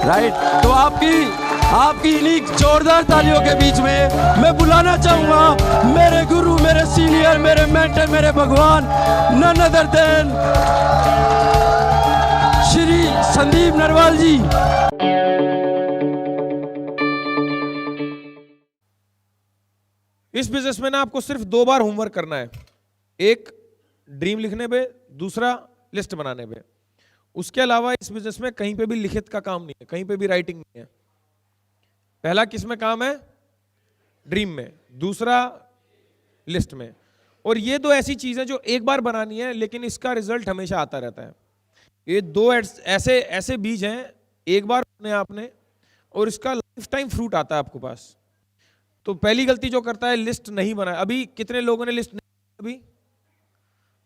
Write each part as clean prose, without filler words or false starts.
Right, तो आपकी इन्हीं जोरदार तालियों के बीच में मैं बुलाना चाहूंगा मेरे गुरु, मेरे सीनियर, मेरे मेंटर, मेरे भगवान, none other than Shri Sandeep Narwal ji. इस बिजनेस में ना आपको सिर्फ 2 बार होमवर्क करना है, एक ड्रीम लिखने पे, दूसरा लिस्ट बनाने पे। उसके अलावा इस बिजनेस में कहीं पे भी लिखित का काम नहीं है, कहीं पे भी राइटिंग नहीं है। पहला किस में काम है? ड्रीम में, दूसरा लिस्ट में। और ये 2 ऐसी चीजें जो एक बार बनानी है, लेकिन इसका रिजल्ट हमेशा आता रहता है। ये 2 ऐसे बीज हैं, एक बार बोने आपने और इसका लाइफ टाइम फ्रूट आता है आपके पास। तो पहली गलती जो करता है, लिस्ट नहीं बनाया। अभी कितने लोगों ने लिस्ट नहीं, अभी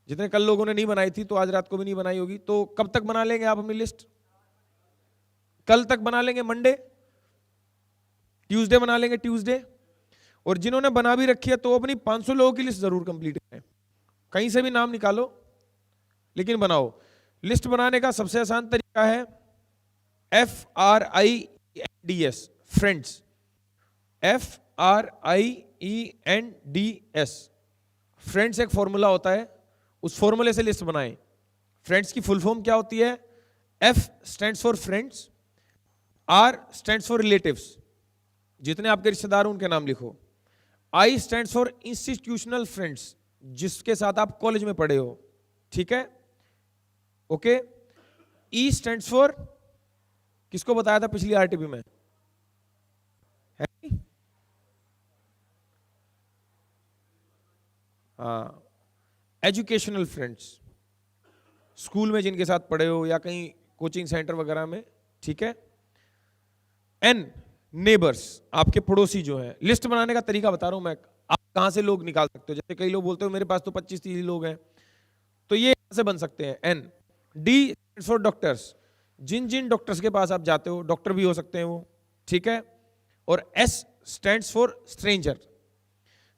जितने कल लोगों ने नहीं बनाई थी तो आज रात को भी नहीं बनाई होगी, तो कब तक बना लेंगे आप अपनी लिस्ट? कल तक बना लेंगे, मंडे, ट्यूसडे बना लेंगे, ट्यूसडे। और जिन्होंने बना भी रखी है तो अपनी 500 लोगों की लिस्ट जरूर कंप्लीट करें। कहीं से भी नाम निकालो लेकिन बनाओ। लिस्ट बनाने का सबसे आसान तरीका है FRIENDS, फ्रेंड्स। FRIENDS, फ्रेंड्स एक फॉर्मूला होता है, उस फॉर्मूले से लिस्ट बनाएं। फ्रेंड्स की फुल फॉर्म क्या होती है? F stands for friends, R stands for relatives, जितने आपके रिश्तेदार हैं उनके नाम लिखो। I stands for institutional friends, जिसके साथ आप कॉलेज में पढ़े हो, ठीक है, ओके। E स्टैंड्स फॉर, किसको बताया था पिछली आरटीपी में? हाँ, एजुकेशनल फ्रेंड्स, स्कूल में जिनके साथ पढ़े हो या कहीं कोचिंग सेंटर वगैरह में, ठीक है। N नेबर्स, आपके पड़ोसी जो हैं। लिस्ट बनाने का तरीका बता रहा हूं मैं, आप कहां से लोग निकाल सकते हो। जैसे कई लोग बोलते हो मेरे पास तो 25-30 लोग हैं, तो ये कैसे बन सकते हैं? N। D फॉर डॉक्टर्स, जिन जिन डॉक्टर्स के पास आप जाते हो, डॉक्टर भी हो सकते हैं वो, ठीक है। और S स्टैंड्स फॉर स्ट्रेंजर।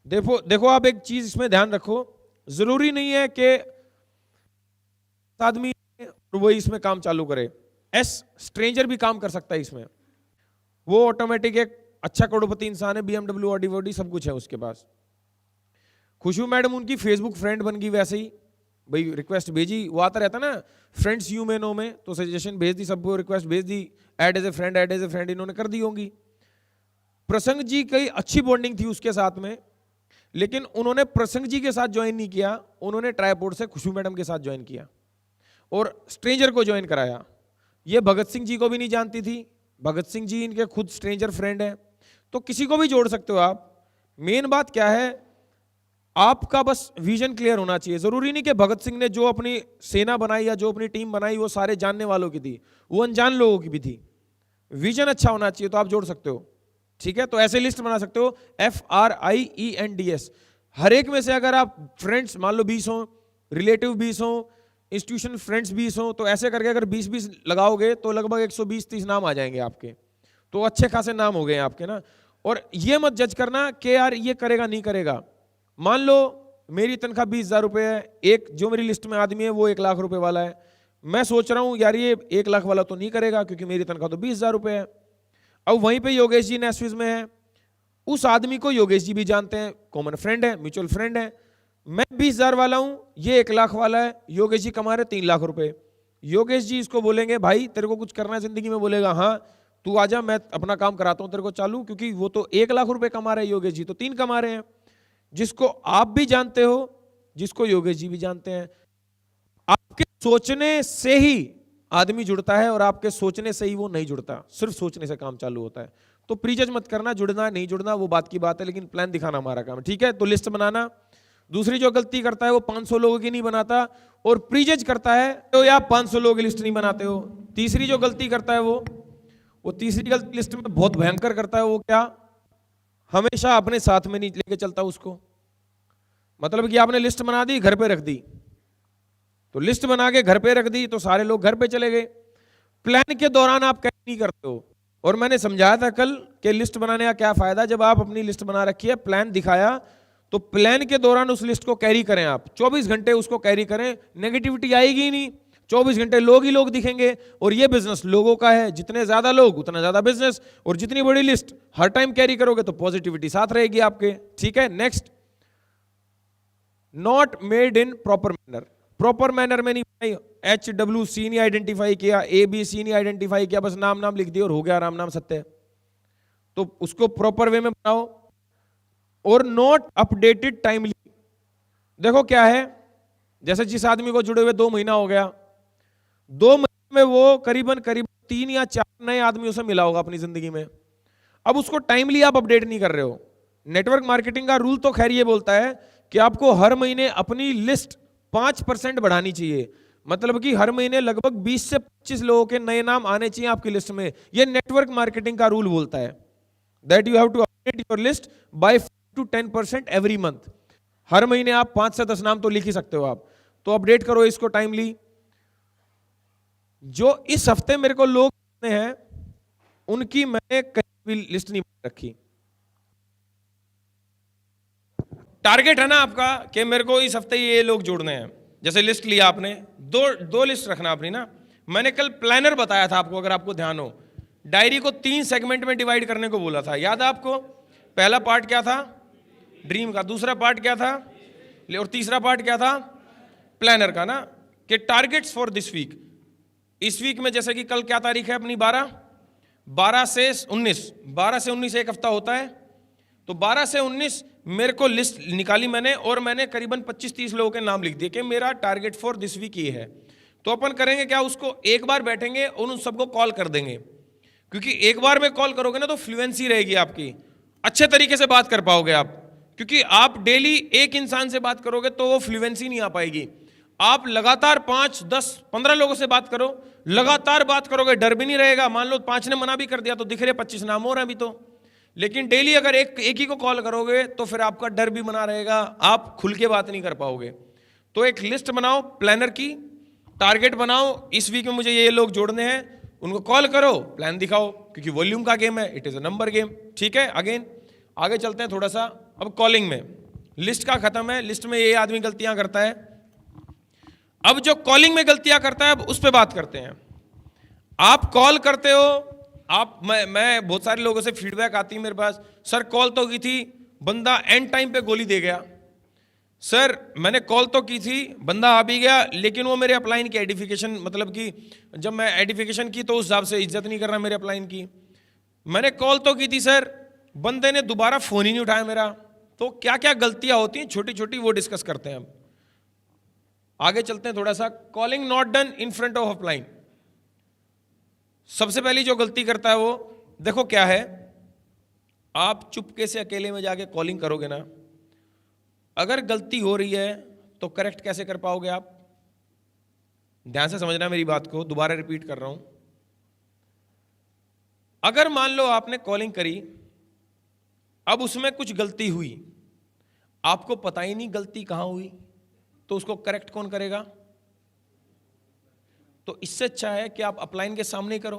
देखो आप एक चीज इसमें ध्यान रखो, जरूरी नहीं है कि आदमी वो इसमें काम चालू करे। S स्ट्रेंजर भी काम कर सकता है इसमें, वो ऑटोमेटिक एक अच्छा करोड़पति इंसान है, BMW, ऑडी वॉडी सब कुछ है उसके पास। खुशबू मैडम उनकी फेसबुक फ्रेंड बन गई, वैसे ही भाई रिक्वेस्ट भेजी, वो आता रहता ना फ्रेंड्स यू में नो में, तो सजेशन भेज दी, सबको रिक्वेस्ट भेज दी, add as a friend, add as a friend इन्होंने कर दी होंगी। प्रसंग जी की अच्छी बॉन्डिंग थी उसके साथ में, लेकिन उन्होंने प्रसंग जी के साथ ज्वाइन नहीं किया, उन्होंने ट्राइपोर्ट से खुशबू मैडम के साथ ज्वाइन किया और स्ट्रेंजर को ज्वाइन कराया। ये भगत सिंह जी को भी नहीं जानती थी, भगत सिंह जी इनके खुद स्ट्रेंजर फ्रेंड हैं। तो किसी को भी जोड़ सकते हो आप। मेन बात क्या है, आपका बस विजन क्लियर होना चाहिए। जरूरी नहीं कि भगत सिंह ने जो अपनी सेना बनाई या जो अपनी टीम बनाई वो सारे जानने वालों की थी, वो अनजान लोगों की भी थी। विजन अच्छा होना चाहिए तो आप जोड़ सकते हो, ठीक है। तो ऐसे लिस्ट बना सकते हो FRIENDS। हर एक में से अगर आप फ्रेंड्स मान लो 20 हो, रिलेटिव 20 हो, इंस्टीट्यूशन फ्रेंड्स 20 हो, तो ऐसे करके अगर 20-20 लगाओगे तो लगभग 120-130 नाम आ जाएंगे आपके। तो अच्छे खासे नाम हो गए आपके ना। और ये मत जज करना कि यार ये करेगा नहीं करेगा। मान लो मेरी तनख्वाह 20,000 रुपये है, एक जो मेरी लिस्ट में आदमी है वो 1 लाख रुपए वाला है, मैं सोच रहा हूं यार ये 1 लाख वाला तो नहीं करेगा क्योंकि मेरी तनख्वाह तो 20,000 रुपये है। अब वहीं पे योगेश जी नेस्विस में है, उस आदमी को योगेश जी भी जानते हैं, कॉमन फ्रेंड है, म्यूचुअल फ्रेंड है। मैं 20,000 वाला हूं, ये 1 लाख वाला है, योगेश जी कमा रहे 3 लाख रुपए। योगेश जी इसको बोलेंगे भाई तेरे को कुछ करना है जिंदगी में, बोलेगा हाँ तू आजा मैं अपना काम कराता हूं तेरे को चालू, क्योंकि वो तो 1 लाख रुपए कमा रहे हैं, योगेश जी तो 3 कमा रहे हैं। जिसको आप भी जानते हो, जिसको योगेश जी भी जानते हैं। आपके सोचने से ही आदमी जुड़ता है और आपके सोचने से ही वो नहीं जुड़ता, सिर्फ सोचने से काम चालू होता है। तो प्रीजज मत करना, जुड़ना नहीं जुड़ना वो बात की बात है, लेकिन प्लान दिखाना हमारा काम है, ठीक है। तो लिस्ट बनाना। दूसरी जो गलती करता है वो 500 लोगों की नहीं बनाता और प्रीजज करता है तो या 500 लोगों की लिस्ट नहीं बनाते हो। तीसरी जो गलती करता है वो तीसरी गलती लिस्ट में बहुत भयंकर करता है, वो क्या, हमेशा अपने साथ में नहीं लेके चलता उसको। मतलब कि आपने लिस्ट बना दी, घर पे रख दी, तो लिस्ट बना के घर पे रख दी तो सारे लोग घर पे चले गए। प्लान के दौरान आप कैसे नहीं करते हो। और मैंने समझाया था कल कि लिस्ट बनाने का क्या फायदा, जब आप अपनी लिस्ट बना रखी है, प्लान दिखाया तो प्लान के दौरान उस लिस्ट को कैरी करें आप, 24 घंटे उसको कैरी करें, नेगेटिविटी आएगी ही नहीं, 24 घंटे लोग ही लोग दिखेंगे। और ये बिजनेस लोगों का है, जितने ज्यादा लोग उतना ज्यादा बिजनेस, और जितनी बड़ी लिस्ट हर टाइम कैरी करोगे तो पॉजिटिविटी साथ रहेगी आपके। ठीक है, next, not made in proper manner. Proper manner में नहीं भाई, HWC नहीं आइडेंटिफाई किया, ABC नहीं आइडेंटिफाई किया, बस नाम नाम लिख दिया और हो गया राम नाम सत्य। तो उसको प्रॉपर वे में बनाओ। और नॉट अपडेटेड टाइमली। देखो क्या है, जैसे जिस आदमी को जुड़े हुए 2 महीना हो गया, 2 महीने में वो करीबन 3 या 4 नए आदमियों से मिला होगा अपनी जिंदगी में। अब उसको टाइमली आप अपडेट नहीं कर रहे हो। नेटवर्क मार्केटिंग का रूल तो खैर ये बोलता है कि आपको हर महीने अपनी लिस्ट 5% बढ़ानी चाहिए, मतलब कि हर महीने लगभग 20 से 25 लोगों के नए नाम आने चाहिए आपकी लिस्ट में। ये नेटवर्क मार्केटिंग का रूल बोलता है that you have to update your list by 5 to 10% every month. हर महीने आप 5 से 10 नाम तो लिख ही सकते हो आप, तो अपडेट करो इसको टाइमली। जो इस हफ्ते मेरे को लोग हैं उनकी मैंने कहीं भी लिस्ट नहीं रखी। टारगेट है ना आपका कि मेरे को इस हफ्ते ये लोग जोड़ने हैं, जैसे लिस्ट लिया आपने, दो लिस्ट रखना अपनी ना। मैंने कल प्लानर बताया था आपको, अगर आपको ध्यान हो, डायरी को 3 सेगमेंट में डिवाइड करने को बोला था, याद है आपको? पहला पार्ट क्या था? ड्रीम का। दूसरा पार्ट क्या था? और तीसरा पार्ट क्या था? प्लानर का ना, कि टारगेट्स फॉर दिस वीक। इस वीक में जैसे कि कल क्या तारीख है अपनी? 12 से 19 एक हफ्ता होता है, तो 12 से 19 मेरे को लिस्ट निकाली मैंने, और मैंने करीबन 25-30 लोगों के नाम लिख दिए कि मेरा टारगेट फॉर दिस वीक ये है। तो अपन करेंगे क्या, उसको एक बार बैठेंगे और उन सबको कॉल कर देंगे, क्योंकि एक बार में कॉल करोगे ना तो फ्लुएंसी रहेगी आपकी, अच्छे तरीके से बात कर पाओगे आप। क्योंकि आप डेली एक इंसान से बात करोगे तो वो फ्लुएंसी नहीं आ पाएगी। आप लगातार 5, 10, 15 लोगों से बात करो, लगातार बात करोगे, डर भी नहीं रहेगा। मान लो 5 ने मना भी कर दिया तो दिख रहे 25 नाम हो रहे हैं अभी तो। लेकिन डेली अगर एक ही को कॉल करोगे तो फिर आपका डर भी बना रहेगा, आप खुल के बात नहीं कर पाओगे। तो एक लिस्ट बनाओ प्लानर की, टारगेट बनाओ, इस वीक में मुझे ये लोग जोड़ने हैं, उनको कॉल करो, प्लान दिखाओ, क्योंकि वॉल्यूम का गेम है, it is a number game. ठीक है, अगेन आगे चलते हैं थोड़ा सा। अब कॉलिंग में लिस्ट का खत्म है, लिस्ट में ये आदमी गलतियां करता है। अब जो कॉलिंग में गलतियां करता है, अब उस पर बात करते हैं। आप कॉल करते हो, मैं बहुत सारे लोगों से फीडबैक आती है मेरे पास, सर कॉल तो की थी, बंदा एंड टाइम पे गोली दे गया। सर मैंने कॉल तो की थी, बंदा आ भी गया, लेकिन वो मेरे अपलाइन की एडिफिकेशन, मतलब कि जब मैं एडिफिकेशन की तो उस हिसाब से इज्जत नहीं कर रहा मेरे अपलाइन की। मैंने कॉल तो की थी सर, बंदे ने दोबारा फोन ही नहीं उठाया मेरा। तो क्या क्या गलतियां होती हैं छोटी छोटी, वो डिस्कस करते हैं। अब आगे चलते हैं थोड़ा सा। Calling not done in front of upline. सबसे पहली जो गलती करता है वो, देखो क्या है, आप चुपके से अकेले में जाके कॉलिंग करोगे ना, अगर गलती हो रही है तो करेक्ट कैसे कर पाओगे आप? ध्यान से समझना मेरी बात को, दोबारा रिपीट कर रहा हूं। अगर मान लो आपने कॉलिंग करी, अब उसमें कुछ गलती हुई, आपको पता ही नहीं गलती कहां हुई, तो उसको करेक्ट कौन करेगा? तो इससे अच्छा है कि आप अपलाइन के सामने ही करो।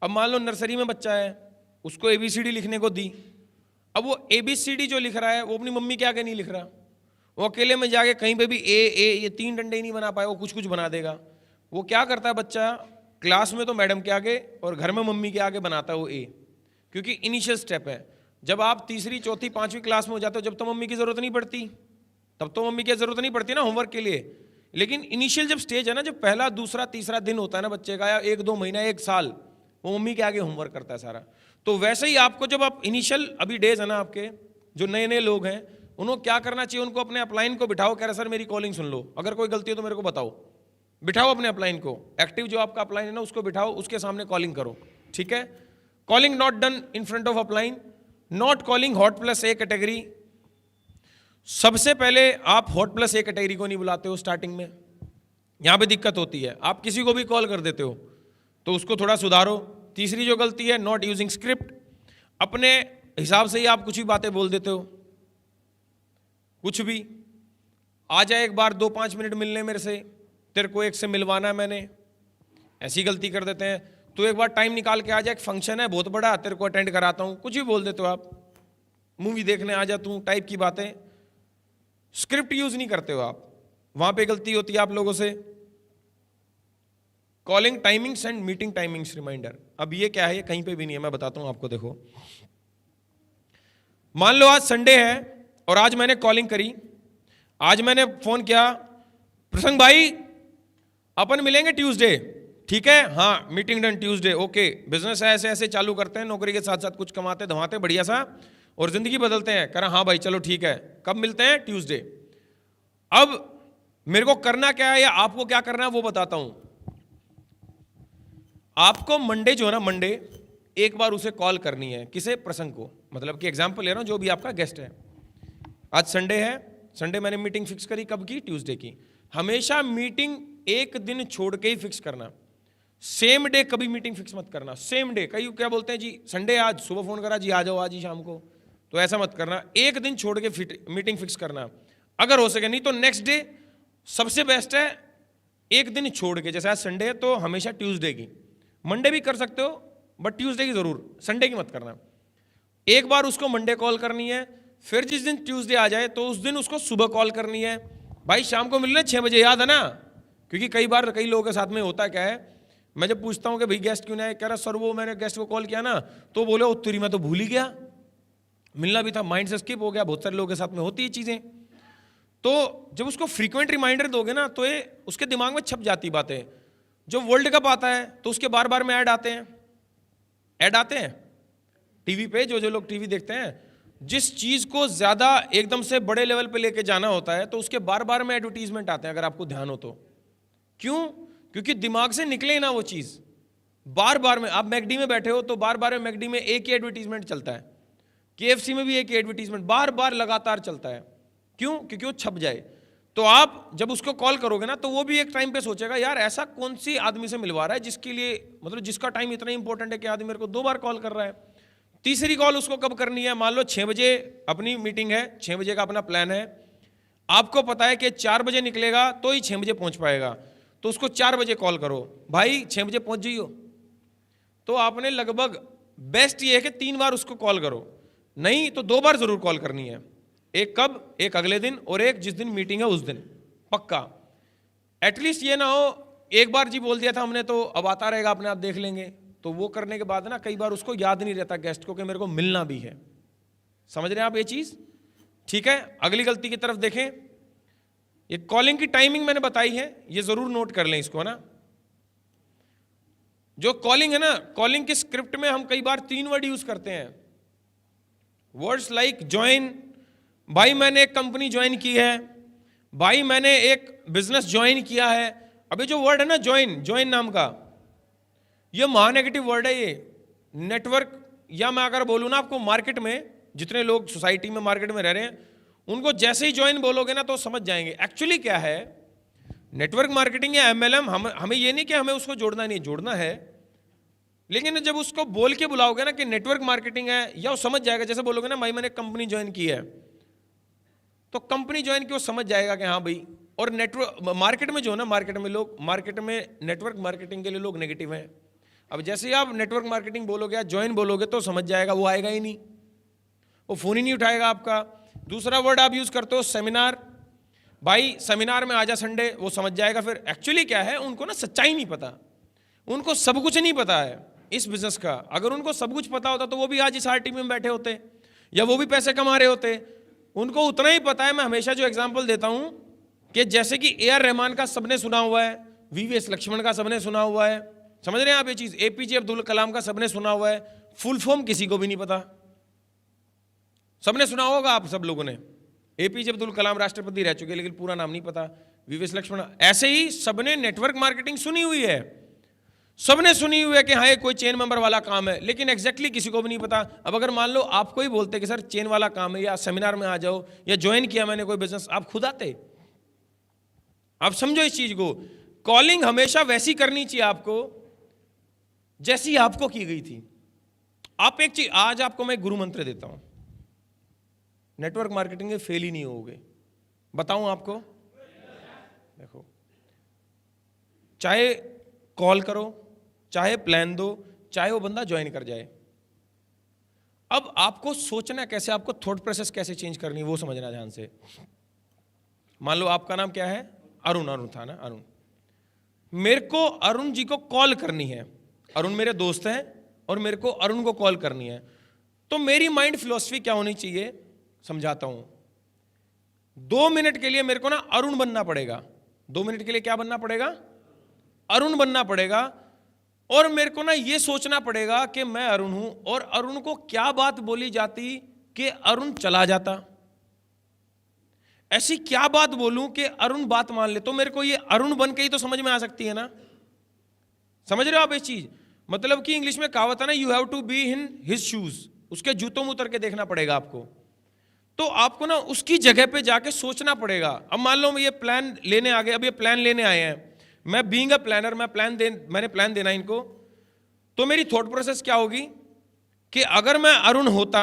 अब मान लो नर्सरी में बच्चा है, उसको ABCD लिखने को दी, अब वो ABCD जो लिख रहा है वो अपनी मम्मी के आगे नहीं लिख रहा, वो अकेले में जाके कहीं पे भी ए ये 3 डंडे ही नहीं बना पाए, वो कुछ कुछ बना देगा। वो क्या करता है बच्चा, क्लास में तो मैडम के आगे और घर में मम्मी के आगे बनाता है वो A, क्योंकि इनिशियल स्टेप है। जब आप 3री, 4थी, 5वीं क्लास में हो जाते हो, जब तो मम्मी की जरूरत नहीं पड़ती, तब तो मम्मी की जरूरत नहीं पड़ती ना होमवर्क के लिए। लेकिन इनिशियल जब स्टेज है ना, जब पहला, दूसरा, तीसरा दिन होता है ना बच्चे का, या 1-2 महीना, 1 साल, वो मम्मी के आगे होमवर्क करता है सारा। तो वैसे ही आपको जब आप इनिशियल अभी डेज है ना आपके, जो नए नए लोग हैं, उनको क्या करना चाहिए, उनको अपने अपलाइन को बिठाओ, कह रहे सर मेरी कॉलिंग सुन लो, अगर कोई गलती हो तो मेरे को बताओ। बिठाओ अपने अपलाइन को, एक्टिव जो आपका अपलाइन है ना उसको बिठाओ, उसके सामने कॉलिंग करो। ठीक है, calling not done in front of upline. Not calling Hot+A category. सबसे पहले आप Hot+A कैटेगरी को नहीं बुलाते हो स्टार्टिंग में, यहां पे दिक्कत होती है। आप किसी को भी कॉल कर देते हो, तो उसको थोड़ा सुधारो। तीसरी जो गलती है, नॉट यूजिंग स्क्रिप्ट। अपने हिसाब से ही आप कुछ भी बातें बोल देते हो, कुछ भी आ जाए, एक बार 2-5 मिनट मिलने मेरे से, तेरे को एक से मिलवाना है मैंने, ऐसी गलती कर देते हैं। तो एक बार टाइम निकाल के आ जाए, एक फंक्शन है बहुत बड़ा, तेरे को अटेंड कराता हूं, कुछ भी बोल देते हो आप। मूवी देखने आ जाता हूं टाइप की बातें, स्क्रिप्ट यूज नहीं करते हो आप, वहां पे गलती होती है आप लोगों से। Calling timings and meeting timings reminder, अब ये क्या है, ये कहीं पे भी नहीं है, मैं बताता हूं आपको। देखो, मान लो आज संडे है और आज मैंने कॉलिंग करी, आज मैंने फोन किया, प्रसंग भाई अपन मिलेंगे ट्यूसडे, ठीक है, हाँ meeting done Tuesday, okay, business ऐसे ऐसे चालू करते हैं, नौकरी के साथ साथ कुछ कमाते धमाते बढ़िया सा और जिंदगी बदलते हैं। करा हाँ भाई चलो ठीक है, कब मिलते हैं, ट्यूसडे। अब मेरे को करना क्या है या आपको क्या करना है वो बताता हूं। आपको मंडे जो है ना, मंडे एक बार उसे कॉल करनी है, किसे, प्रसंग को, मतलब कि एग्जांपल ले रहा हूं, जो भी आपका गेस्ट है। आज संडे है, संडे मैंने मीटिंग फिक्स करी, कब की, ट्यूसडे की। हमेशा मीटिंग एक दिन छोड़ के ही फिक्स करना, सेम डे कभी मीटिंग फिक्स मत करना, सेम डे। कई क्या बोलते हैं जी संडे आज सुबह फोन करा जी आ जाओ आज ही शाम को, तो ऐसा मत करना, एक दिन छोड़ के मीटिंग फिक्स करना अगर हो सके, नहीं तो नेक्स्ट डे सबसे बेस्ट है, एक दिन छोड़ के। जैसे आज संडे है तो हमेशा ट्यूसडे की, मंडे भी कर सकते हो बट ट्यूसडे की जरूर, संडे की मत करना। एक बार उसको मंडे कॉल करनी है, फिर जिस दिन ट्यूसडे आ जाए तो उस दिन उसको सुबह कॉल करनी है, भाई शाम को मिलना 6 बजे, याद है ना। क्योंकि कई बार कई लोगों के साथ में होता क्या है, मैं जब पूछता हूं कि भाई गेस्ट क्यों नहीं आए, कह रहा सर वो मैंने गेस्ट को कॉल किया ना तो बोले उत्तरी मैं तो भूल ही गया, मिलना भी था, माइंड से स्किप हो गया। बहुत सारे लोगों के साथ में होती है चीजें। तो जब उसको फ्रीक्वेंट रिमाइंडर दोगे ना तो ये उसके दिमाग में छप जाती बातें। जो वर्ल्ड कप आता है तो उसके बार बार में ऐड आते हैं, ऐड आते हैं टीवी पे, जो लोग टीवी देखते हैं, जिस चीज को ज्यादा एकदम से बड़े लेवल पे लेके जाना होता है तो उसके बार बार में एडवर्टीजमेंट आते हैं, अगर आपको ध्यान हो तो। क्यों? क्योंकि दिमाग से निकले ना वो चीज, बार बार में। आप मैकडी में बैठे हो तो बार बार में मैकडी में एक ही एडवर्टीजमेंट चलता है, केएफसी में भी एक ही एडवर्टीजमेंट बार बार लगातार चलता है। क्यों? क्योंकि वो छप जाए। तो आप जब उसको कॉल करोगे ना तो वो भी एक टाइम पे सोचेगा यार ऐसा कौन सी आदमी से मिलवा रहा है जिसके लिए, मतलब जिसका टाइम इतना इंपॉर्टेंट है कि आदमी मेरे को 2 बार कॉल कर रहा है। तीसरी कॉल उसको कब करनी है, मान लो 6 बजे अपनी मीटिंग है, 6 बजे का अपना प्लान है, आपको पता है कि 4 बजे निकलेगा तो ही 6 बजे पहुंच पाएगा, तो उसको 4 बजे कॉल करो, भाई 6 बजे पहुंच जाइयो। तो आपने लगभग बेस्ट ये है कि 3 बार उसको कॉल करो, नहीं तो 2 बार जरूर कॉल करनी है, एक कब, एक अगले दिन और एक जिस दिन मीटिंग है उस दिन, पक्का। एटलीस्ट ये ना हो एक बार जी बोल दिया था हमने तो अब आता रहेगा अपने आप देख लेंगे, तो वो करने के बाद ना कई बार उसको याद नहीं रहता गेस्ट को कि मेरे को मिलना भी है। समझ रहे हैं आप ये चीज? ठीक है, अगली गलती की तरफ देखें। ये कॉलिंग की टाइमिंग मैंने बताई है, ये जरूर नोट कर लें इसको ना। जो कॉलिंग है ना, कॉलिंग की स्क्रिप्ट में हम कई बार 3 वर्ड यूज करते हैं, वर्ड्स लाइक ज्वाइन, भाई मैंने एक कंपनी ज्वाइन की है, भाई मैंने एक बिजनेस ज्वाइन किया है। अभी जो वर्ड है ना ज्वाइन, ज्वाइन नाम का, ये महा नेगेटिव वर्ड है ये। नेटवर्क, या मैं अगर बोलूँ ना आपको, मार्केट में जितने लोग सोसाइटी में मार्केट में रह रहे हैं उनको जैसे ही ज्वाइन बोलोगे ना तो समझ जाएंगे एक्चुअली क्या है। नेटवर्क मार्केटिंग या एमएलएम, हमें ये नहीं कि हमें उसको जोड़ना नहीं, जोड़ना है, लेकिन जब उसको बोल के बुलाओगे ना कि नेटवर्क मार्केटिंग है, या वो समझ जाएगा। जैसे बोलोगे ना भाई मैंने कंपनी ज्वाइन की है, तो कंपनी ज्वाइन की वो समझ जाएगा कि हाँ भाई। और नेटवर्क मार्केट में जो है ना, मार्केट में लोग, मार्केट में नेटवर्क मार्केटिंग के लिए लोग नेगेटिव हैं। अब जैसे ही आप नेटवर्क मार्केटिंग बोलोगे या ज्वाइन बोलोगे तो समझ जाएगा, वो आएगा ही नहीं, वो फोन ही नहीं उठाएगा आपका। दूसरा वर्ड आप यूज करते हो सेमिनार, भाई सेमिनार में आजा संडे, वो समझ जाएगा। फिर एक्चुअली क्या है, उनको ना सच्चाई नहीं पता, उनको सब कुछ नहीं पता है इस बिजनेस का। अगर उनको सब कुछ पता होता तो वो भी आज इस आरटी में बैठे होते, या वो भी पैसे कमा रहे होते। उनको उतना ही पता है, मैं हमेशा जो एग्जांपल देता हूं कि जैसे कि ए.आर. रहमान का सबने सुना हुआ है, वी.वी.एस. लक्ष्मण का सबने सुना हुआ है, समझ रहे हैं आप ये चीज, ए.पी.जे. अब्दुल कलाम का सबने सुना हुआ है, फुल फॉर्म किसी को भी नहीं पता। सबने सुना होगा आप सब लोगों ने, ए.पी.जे. अब्दुल कलाम राष्ट्रपति रह चुके लेकिन पूरा नाम नहीं पता, वी.वी.एस. लक्ष्मण। ऐसे ही सबने नेटवर्क मार्केटिंग सुनी हुई है, सबने सुनी हुई है कि हाँ ये कोई चेन मेंबर वाला काम है, लेकिन एग्जैक्टली किसी को भी नहीं पता। अब अगर मान लो आपको ही बोलते कि सर चेन वाला काम है, या सेमिनार में आ जाओ, या ज्वाइन किया मैंने कोई बिजनेस, आप खुद आते? आप समझो इस चीज को। कॉलिंग हमेशा वैसी करनी चाहिए आपको जैसी आपको की गई थी। आप एक चीज, आज आपको मैं गुरु मंत्र देता हूं, नेटवर्क मार्केटिंग में फेल ही नहीं होगे, बताऊं आपको। देखो, चाहे कॉल करो, चाहे प्लान दो, चाहे वो बंदा ज्वाइन कर जाए, अब आपको सोचना कैसे, आपको थॉट प्रोसेस कैसे चेंज करनी है वो समझना ध्यान से। मान लो आपका नाम क्या है, अरुण था ना, अरुण। मेरे को अरुण जी को कॉल करनी है, अरुण मेरे दोस्त हैं और मेरे को अरुण को कॉल करनी है, तो मेरी माइंड फिलॉसफी क्या होनी चाहिए, समझाता हूं। 2 मिनट के लिए मेरे को ना अरुण बनना पड़ेगा, 2 मिनट के लिए क्या बनना पड़ेगा, अरुण बनना पड़ेगा। और मेरे को ना ये सोचना पड़ेगा कि मैं अरुण हूं और अरुण को क्या बात बोली जाती कि अरुण चला जाता, ऐसी क्या बात बोलूं कि अरुण बात मान ले। तो मेरे को ये अरुण बन के ही तो समझ में आ सकती है ना, समझ रहे हो आप ये चीज। मतलब कि इंग्लिश में कहावत है ना, you have to be in his shoes, उसके जूतों में उतर के देखना पड़ेगा आपको। तो आपको ना उसकी जगह पे जाके सोचना पड़ेगा। अब मान लो ये प्लान लेने आ गए, अब ये प्लान लेने आए हैं, मैं बीइंग अ प्लानर, मैंने प्लान देना इनको, तो मेरी थॉट प्रोसेस क्या होगी कि अगर मैं अरुण होता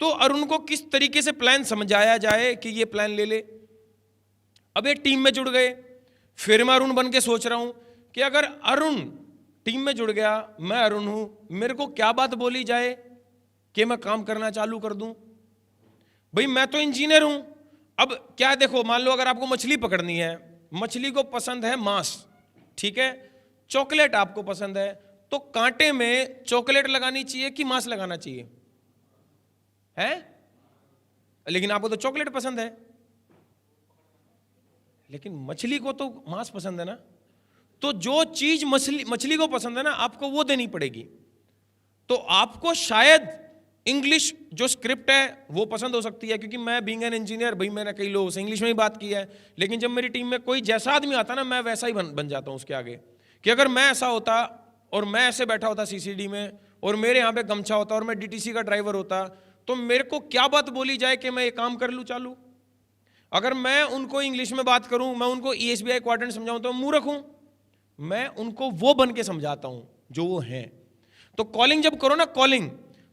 तो अरुण को किस तरीके से प्लान समझाया जाए कि ये प्लान ले ले। अब ये टीम में जुड़ गए, फिर मैं अरुण बन के सोच रहा हूं कि अगर अरुण टीम में जुड़ गया, मैं अरुण हूं, मेरे को क्या बात बोली जाए कि मैं काम करना चालू कर दूं। भाई मैं तो इंजीनियर हूं। अब क्या देखो, मान लो अगर आपको मछली पकड़नी है, मछली को पसंद है मांस, ठीक है, चॉकलेट आपको पसंद है, तो कांटे में चॉकलेट लगानी चाहिए कि मांस लगाना चाहिए है? लेकिन आपको तो चॉकलेट पसंद है, लेकिन मछली को तो मांस पसंद है ना। तो जो चीज मछली को पसंद है ना, आपको वो देनी पड़ेगी। तो आपको शायद इंग्लिश जो स्क्रिप्ट है वो पसंद हो सकती है, क्योंकि मैं बीइंग एन इंजीनियर, भाई मैंने कई लोगों से इंग्लिश में ही बात की है। लेकिन जब मेरी टीम में कोई जैसा आदमी आता ना, मैं वैसा ही बन जाता हूं उसके आगे। कि अगर मैं ऐसा होता और मैं ऐसे बैठा होता सीसीडी में, और मेरे यहाँ पे गमछा होता और मैं डीटीसी का ड्राइवर होता, तो मेरे को क्या बात बोली जाए कि मैं ये काम कर लूँ चालू। अगर मैं उनको इंग्लिश में बात करूं, मैं उनको ESBI क्वाड्रेंट समझाऊं, तो मूर्ख हूं। मैं उनको वो बन के समझाता हूं जो वो हैं। तो कॉलिंग जब करो ना, कॉलिंग,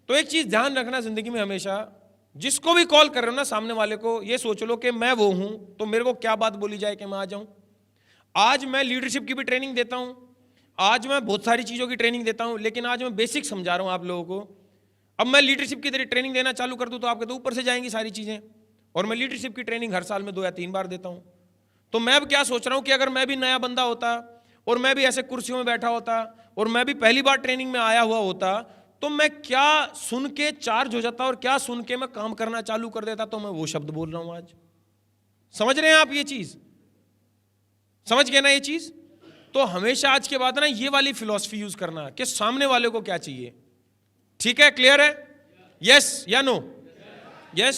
तो एक चीज ध्यान रखना जिंदगी में हमेशा, जिसको भी कॉल कर रहे हो ना सामने वाले को, ये सोच लो कि मैं वो हूं, तो मेरे को क्या बात बोली जाए कि मैं आ जाऊं। आज मैं लीडरशिप की भी ट्रेनिंग देता हूं, आज मैं बहुत सारी चीजों की ट्रेनिंग देता हूं, लेकिन आज मैं बेसिक समझा रहा हूं आप लोगों को। अब मैं लीडरशिप की तरह ट्रेनिंग देना चालू कर दूं तो आपके तो ऊपर से जाएंगी सारी चीजें। और मैं लीडरशिप की ट्रेनिंग हर साल में 2 या 3 बार देता हूं। तो मैं अब क्या सोच रहा हूं कि अगर मैं भी नया बंदा होता और मैं भी ऐसे कुर्सियों में बैठा होता और मैं भी पहली बार ट्रेनिंग में आया हुआ होता, तो मैं क्या सुन के चार्ज हो जाता और क्या सुन के मैं काम करना चालू कर देता। तो मैं वो शब्द बोल रहा हूं आज। समझ रहे हैं आप ये चीज? समझ गए ना ये चीज? तो हमेशा आज के बाद ना ये वाली फिलॉसफी यूज करना कि सामने वाले को क्या चाहिए। ठीक है, क्लियर है? यस या नो? यस।